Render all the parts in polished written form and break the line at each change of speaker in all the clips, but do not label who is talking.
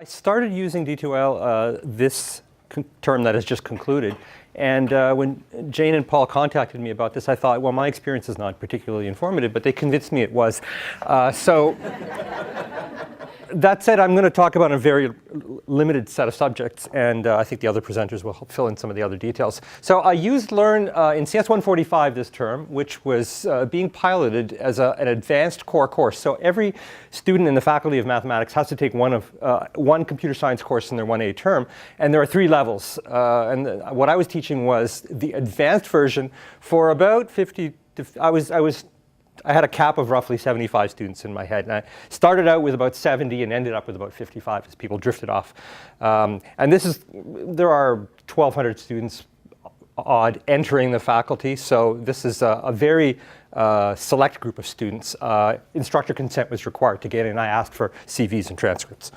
I started using D2L this term that has just concluded. And when Jane and Paul contacted me about this, I thought, well, my experience is not particularly informative, but they convinced me it was. That said, I'm going to talk about a very limited set of subjects, and I think the other presenters will fill in some of the other details. So I used Learn in CS 145 this term, which was being piloted as an advanced core course. So every student in the Faculty of Mathematics has to take one computer science course in their 1A term, and there are 3 levels. What I was teaching was the advanced version for about 50 to, I had a cap of roughly 75 students in my head, and I started out with about 70 and ended up with about 55 as people drifted off. And there are 1,200 students odd entering the faculty, so this is a very select group of students. Instructor consent was required to get in. I asked for CVs and transcripts.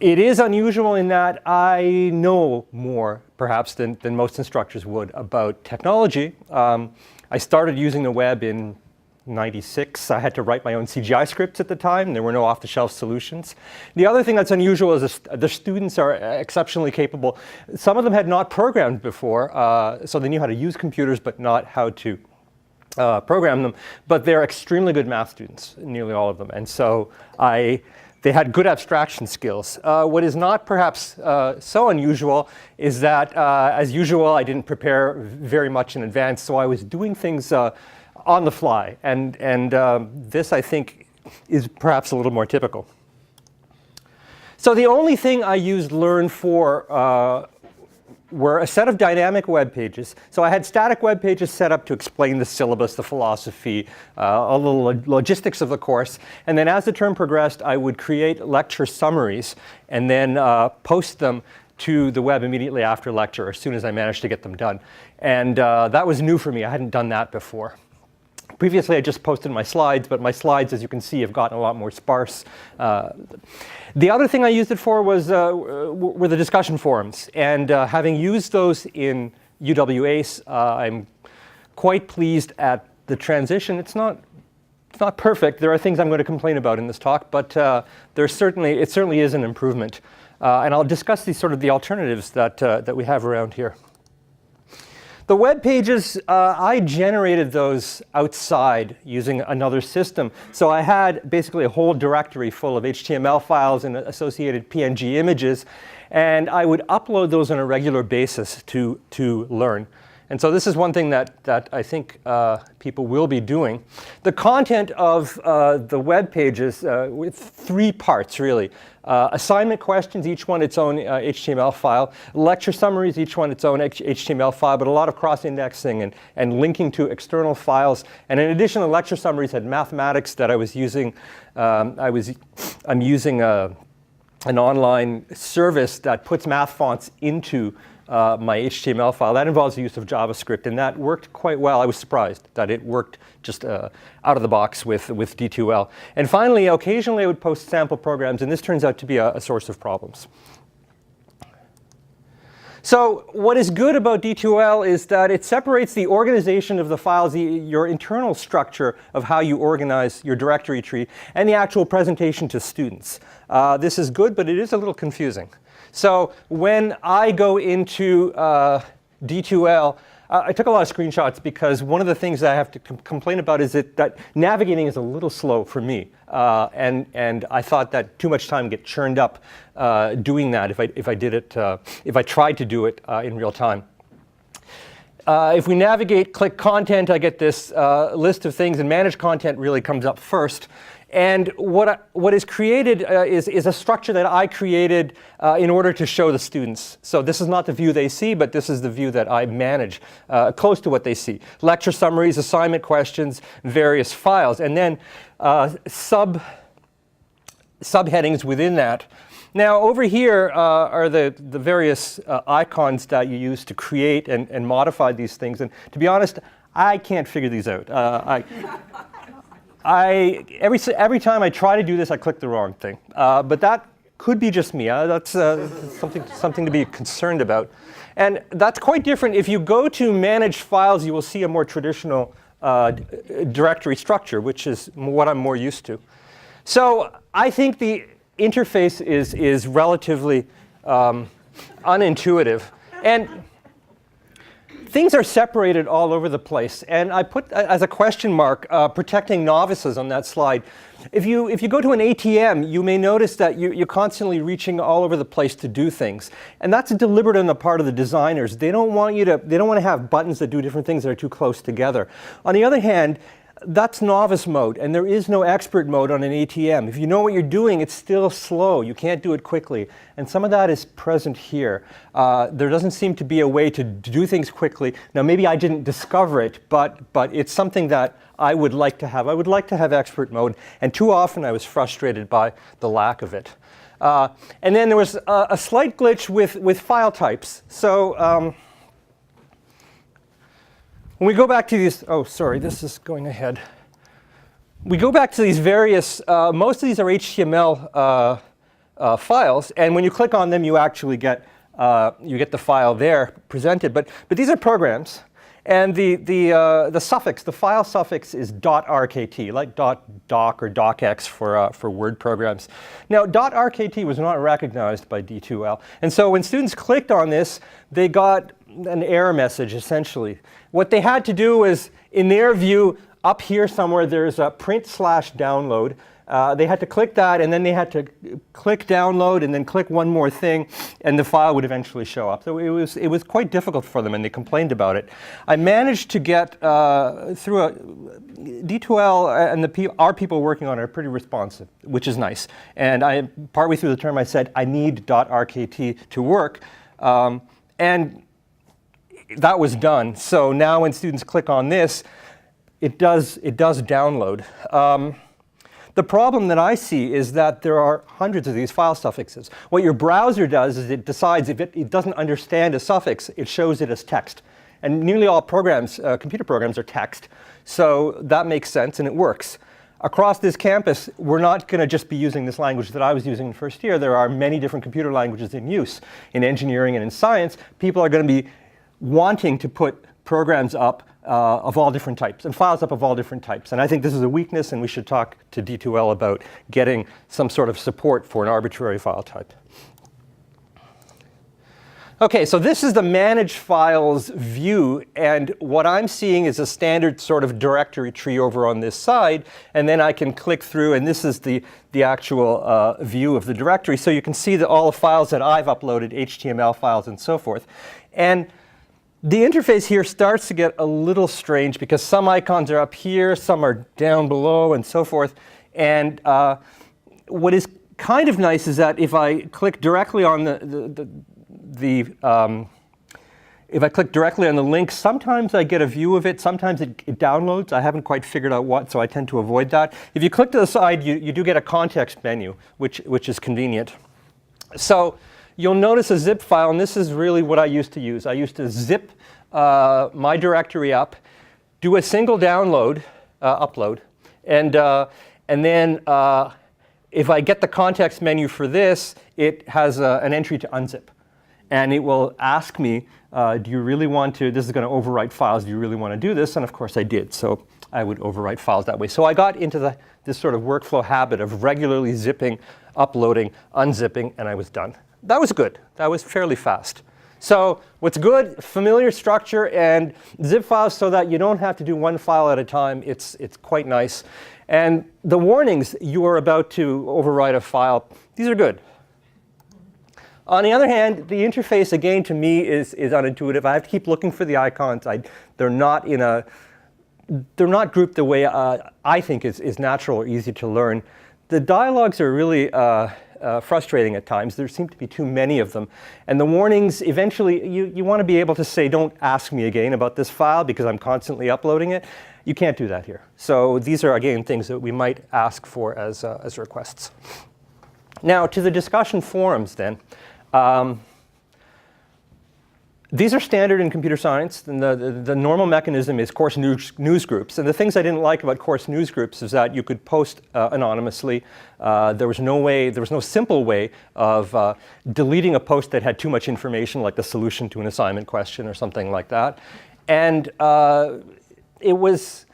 It is unusual in that I know more, perhaps, than most instructors would about technology. I started using the web in '96. I had to write my own CGI scripts at the time. There were no off-the-shelf solutions. The other thing that's unusual is the students are exceptionally capable. Some of them had not programmed before, so they knew how to use computers, but not how to program them. But they're extremely good math students, nearly all of them. And so they had good abstraction skills. What is not perhaps so unusual is that, as usual, I didn't prepare very much in advance, so I was doing things on the fly. And this, I think, is perhaps a little more typical. So the only thing I used Learn for were a set of dynamic web pages. So I had static web pages set up to explain the syllabus, the philosophy, all the logistics of the course. And then as the term progressed, I would create lecture summaries and then post them to the web immediately after lecture, as soon as I managed to get them done. And that was new for me. I hadn't done that before. Previously, I just posted my slides, but my slides, as you can see, have gotten a lot more sparse. The other thing I used it for were the discussion forums. And having used those in UWACE, I'm quite pleased at the transition. It's not perfect. There are things I'm going to complain about in this talk, but it certainly is an improvement. And I'll discuss the alternatives that we have around here. The web pages, I generated those outside using another system. So I had basically a whole directory full of HTML files and associated PNG images. And I would upload those on a regular basis to Learn. And so this is one thing that I think people will be doing. The content of the web pages with 3 parts, really. Assignment questions, each one its own HTML file. Lecture summaries, each one its own HTML file, but a lot of cross-indexing and linking to external files. And in addition, the lecture summaries had mathematics that I was using. I'm using an online service that puts math fonts into my HTML file. That involves the use of JavaScript, and that worked quite well. I was surprised that it worked just out of the box with D2L. And finally, occasionally I would post sample programs, and this turns out to be a source of problems. So what is good about D2L is that it separates the organization of the files, your internal structure of how you organize your directory tree, and the actual presentation to students. This is good, but it is a little confusing. So when I go into D2L, I took a lot of screenshots because one of the things that I have to complain about is that navigating is a little slow for me. And I thought that too much time get churned up doing that if I tried to do it in real time. If we navigate, click content, I get this list of things, and manage content really comes up first. And what is created is a structure that I created in order to show the students. So this is not the view they see, but this is the view that I manage close to what they see. Lecture summaries, assignment questions, various files, and then subheadings within that. Now over here are the various icons that you use to create and modify these things. And to be honest, I can't figure these out. Every time I try to do this, I click the wrong thing. But that could be just me. That's something to be concerned about. And that's quite different. If you go to Manage Files, you will see a more traditional directory structure, which is what I'm more used to. So I think interface is relatively unintuitive. And things are separated all over the place. And I put as a question mark protecting novices on that slide. If you go to an ATM, you may notice that you're constantly reaching all over the place to do things. And that's deliberate on the part of the designers. They don't want to have buttons that do different things that are too close together. On the other hand, that's novice mode, and there is no expert mode on an ATM. If you know what you're doing, it's still slow. You can't do it quickly. And some of that is present here. There doesn't seem to be a way to do things quickly. Now, maybe I didn't discover it, but it's something that I would like to have. I would like to have expert mode, and too often I was frustrated by the lack of it. And then there was a slight glitch with file types. So when we go back to these, oh, sorry, this is going ahead. We go back to these various, most of these are HTML files, and when you click on them, you actually get the file there presented. But these are programs, and the suffix, the file suffix is .rkt, like .doc or docx for Word programs. Now, .rkt was not recognized by D2L, and so when students clicked on this, they got an error message, essentially. What they had to do is, in their view, up here somewhere, there's a print/download. They had to click that, and then they had to click download, and then click one more thing, and the file would eventually show up. So it was quite difficult for them, and they complained about it. I managed to get through D2L, and our people working on it are pretty responsive, which is nice. And partway through the term, I said, I need .rkt to work. And that was done. So now when students click on this, it does download. The problem that I see is that there are hundreds of these file suffixes. What your browser does is it decides if it doesn't understand a suffix, it shows it as text. And nearly all programs, computer programs, are text. So that makes sense, and it works. Across this campus, we're not going to just be using this language that I was using in first year. There are many different computer languages in use. In engineering and in science, people are going to be wanting to put programs up of all different types and files up of all different types. And I think this is a weakness, and we should talk to D2L about getting some sort of support for an arbitrary file type. OK, so this is the manage files view. And what I'm seeing is a standard sort of directory tree over on this side. And then I can click through, and this is the actual view of the directory. So you can see that all the files that I've uploaded, HTML files and so forth. And the interface here starts to get a little strange because some icons are up here, some are down below, and so forth. And what is kind of nice is that if I click directly on if I click directly on the link, sometimes I get a view of it. Sometimes it downloads. I haven't quite figured out what, so I tend to avoid that. If you click to the side, you do get a context menu, which is convenient. So you'll notice a zip file, and this is really what I used to use. I used to zip my directory up, do a single download, upload, and then if I get the context menu for this, it has an entry to unzip. And it will ask me, do you really want to, this is going to overwrite files, do you really want to do this? And of course I did. So I would overwrite files that way. So I got into this sort of workflow habit of regularly zipping, uploading, unzipping, and I was done. That was good. That was fairly fast. So what's good, familiar structure and zip files so that you don't have to do one file at a time. It's quite nice. And the warnings, you are about to overwrite a file, these are good. On the other hand, the interface, again, to me, is unintuitive. I have to keep looking for the icons. They're not grouped the way I think is natural or easy to learn. The dialogs are really frustrating at times. There seem to be too many of them. And the warnings, eventually, you want to be able to say, don't ask me again about this file because I'm constantly uploading it. You can't do that here. So these are, again, things that we might ask for as requests. Now, to the discussion forums, then. These are standard in computer science, and the normal mechanism is course news groups. And the things I didn't like about course news groups is that you could post anonymously. There was no simple way of deleting a post that had too much information, like the solution to an assignment question or something like that. And it was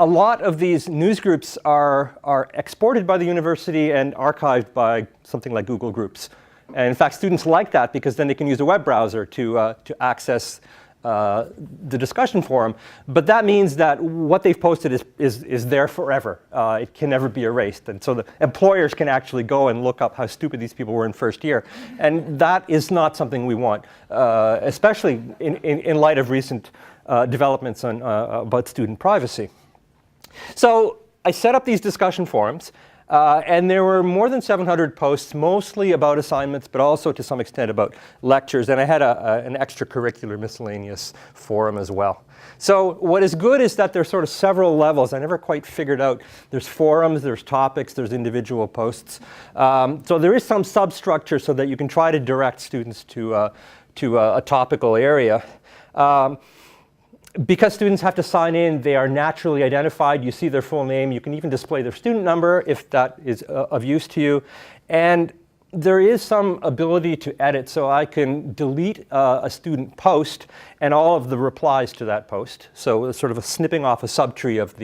a lot of these news groups are exported by the university and archived by something like Google Groups. And in fact, students like that because then they can use a web browser to access the discussion forum. But that means that what they've posted is there forever. It can never be erased. And so the employers can actually go and look up how stupid these people were in first year. And that is not something we want, especially in light of recent developments on, about student privacy. So I set up these discussion forums. And there were more than 700 posts, mostly about assignments, but also to some extent about lectures. And I had an extracurricular miscellaneous forum as well. So what is good is that there's sort of several levels. I never quite figured out. There's forums, there's topics, there's individual posts. So there is some substructure so that you can try to direct students to a topical area. Because students have to sign in, they are naturally identified. You see their full name. You can even display their student number if that is of use to you. And there is some ability to edit. So I can delete a student post and all of the replies to that post. So it's sort of a snipping off a subtree of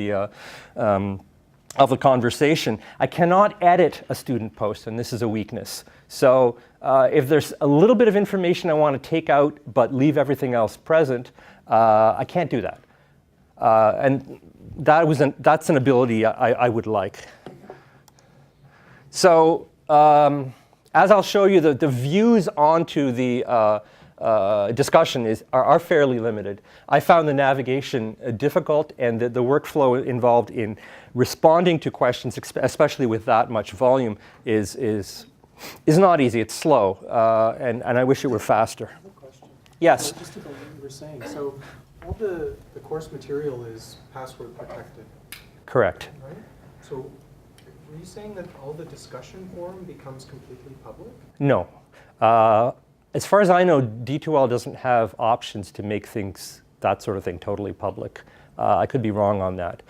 the conversation. I cannot edit a student post, and this is a weakness. So if there's a little bit of information I want to take out but leave everything else present, I can't do that. And that's an ability I would like. So as I'll show you, the views onto the discussion are fairly limited. I found the navigation difficult, and the workflow involved in responding to questions, especially with that much volume, is not easy. It's slow, and I wish it were faster. Yes?
Just about what you were saying. So all the course material is password protected.
Correct.
Right? So were you saying that all the discussion forum becomes completely public?
No. As far as I know, D2L doesn't have options to make things, that sort of thing, totally public. I could be wrong on that.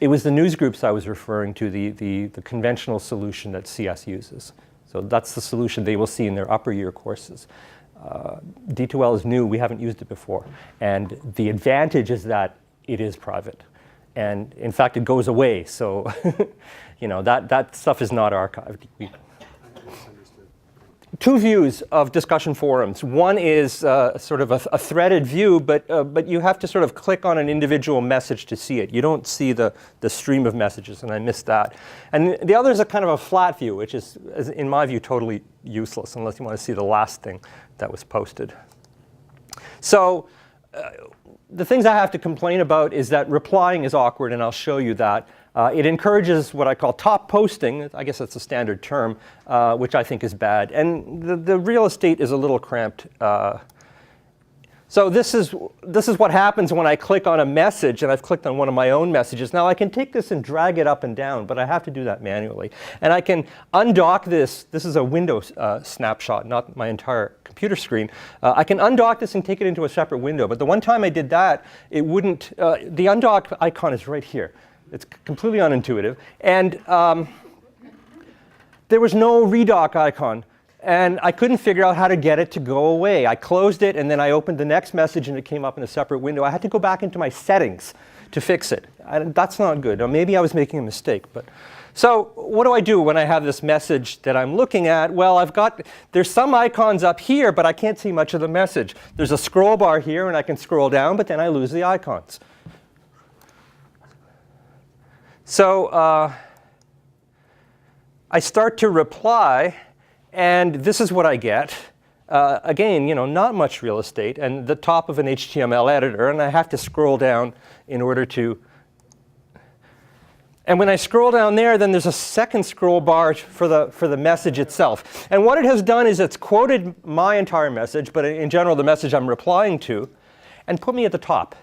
It was the news groups I was referring to, the conventional solution that CS uses. So that's the solution they will see in their upper year courses. D2L is new. We haven't used it before. And the advantage is that it is private. And in fact, it goes away. So you know, that stuff is not archived. Two views of discussion forums. One is sort of a threaded view, but you have to sort of click on an individual message to see it. You don't see the stream of messages, and I missed that. And the other is a kind of a flat view, which is, in my view, totally useless unless you want to see the last thing that was posted. So the things I have to complain about is that replying is awkward, and I'll show you that. It encourages what I call top posting. I guess that's a standard term, which I think is bad. And the real estate is a little cramped. So this is what happens when I click on a message, and I've clicked on one of my own messages. Now I can take this and drag it up and down, but I have to do that manually. And I can undock this. This is a Windows snapshot, not my entire computer screen. I can undock this and take it into a separate window. But the one time I did that, it wouldn't. The undock icon is right here. It's completely unintuitive. And there was no redock icon. And I couldn't figure out how to get it to go away. I closed it, and then I opened the next message, and it came up in a separate window. I had to go back into my settings to fix it. That's not good. Now, maybe I was making a mistake. But so what do I do when I have this message that I'm looking at? Well, there's some icons up here, but I can't see much of the message. There's a scroll bar here, and I can scroll down, but then I lose the icons. So I start to reply, and this is what I get. Again, you know, not much real estate, and the top of an HTML editor, and I have to scroll down in order to. And when I scroll down there, then there's a second scroll bar for the message itself. And what it has done is it's quoted my entire message, but in general the message I'm replying to, and put me at the top.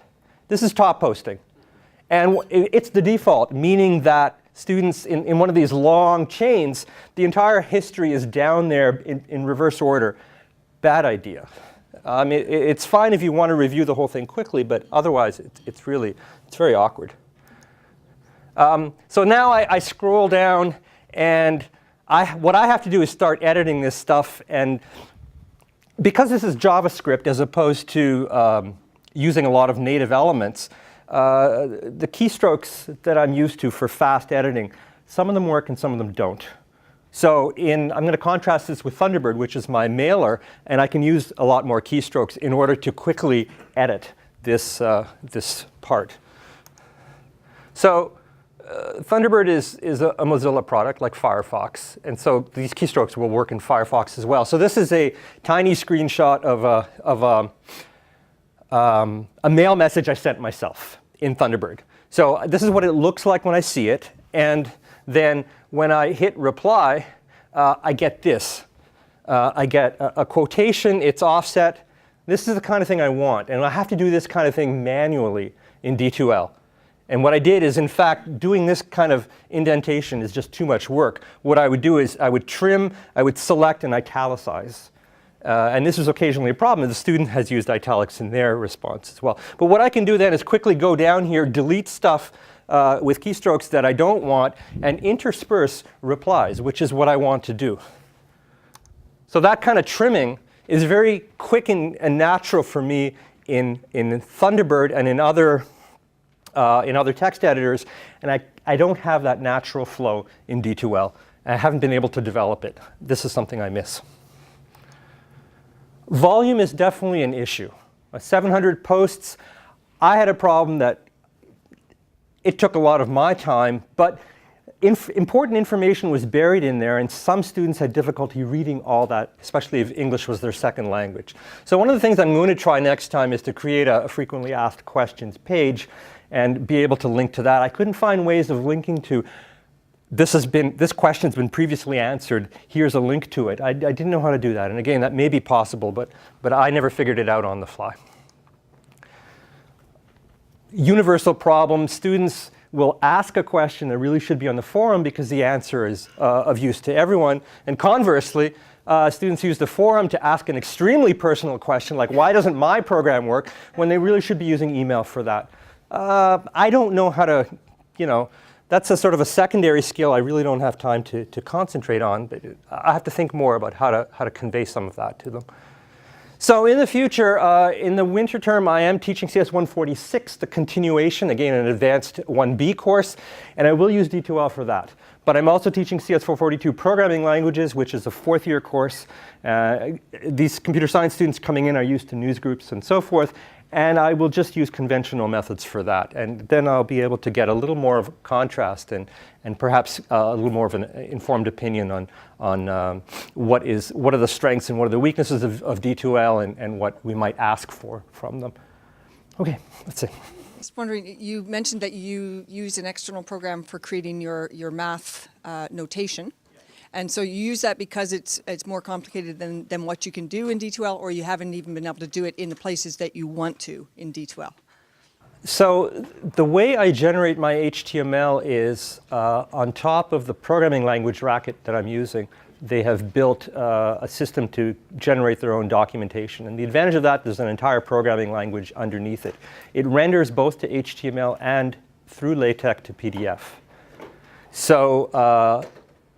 This is top posting. And it's the default, meaning that students in one of these long chains, the entire history is down there in reverse order. Bad idea. It's fine if you want to review the whole thing quickly, but otherwise it's very awkward. So now I scroll down, and what I have to do is start editing this stuff. And because this is JavaScript as opposed to using a lot of native elements, the keystrokes that I'm used to for fast editing, some of them work and some of them don't. So I'm going to contrast this with Thunderbird, which is my mailer, and I can use a lot more keystrokes in order to quickly edit this, this part. So Thunderbird is a Mozilla product like Firefox, and so these keystrokes will work in Firefox as well. So this is a tiny screenshot of a mail message I sent myself in Thunderbird. So this is what it looks like when I see it, and then when I hit reply, I get this. I get a quotation, it's offset. This is the kind of thing I want, and I have to do this kind of thing manually in D2L. And what I did is, in fact, doing this kind of indentation is just too much work. What I would do is I would trim, I would select and italicize. And this is occasionally a problem. The student has used italics in their response as well. But what I can do then is quickly go down here, delete stuff with keystrokes that I don't want, and intersperse replies, which is what I want to do. So that kind of trimming is very quick and natural for me in Thunderbird and in other text editors, and I don't have that natural flow in D2L. I haven't been able to develop it. This is something I miss. Volume is definitely an issue. 700 posts, I had a problem that it took a lot of my time, but important information was buried in there, and some students had difficulty reading all that, especially if English was their second language. So one of the things I'm going to try next time is to create a frequently asked questions page and be able to link to that. I couldn't find ways of linking to this question's been previously answered, here's a link to it. I didn't know how to do that. And again, that may be possible, but I never figured it out on the fly. Universal problem, students will ask a question that really should be on the forum because the answer is of use to everyone. And conversely, students use the forum to ask an extremely personal question like, why doesn't my program work, when they really should be using email for that. I don't know how to, that's a sort of a secondary skill I really don't have time to concentrate on, but I have to think more about how to convey some of that to them. So in the future, in the winter term, I am teaching CS 146, the continuation, again, an advanced 1B course, and I will use D2L for that. But I'm also teaching CS 442 programming languages, which is a fourth-year course. These computer science students coming in are used to news groups and so forth. And I will just use conventional methods for that. And then I'll be able to get a little more of contrast and perhaps a little more of an informed opinion on what are the strengths and what are the weaknesses of D2L and what we might ask for from them. OK, let's see.
I was wondering, you mentioned that you use an external program for creating your math notation. And so you use that because it's more complicated than what you can do in D2L, or you haven't even been able to do it in the places that you want to in D2L?
So the way I generate my HTML is on top of the programming language racket that I'm using, they have built a system to generate their own documentation. And the advantage of that, there's an entire programming language underneath it. It renders both to HTML and through LaTeX to PDF. So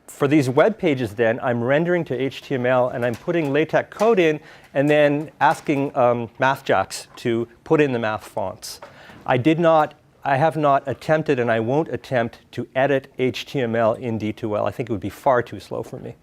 for these web pages then, I'm rendering to HTML and I'm putting LaTeX code in and then asking MathJax to put in the math fonts. I have not attempted and I won't attempt to edit HTML in D2L. I think it would be far too slow for me.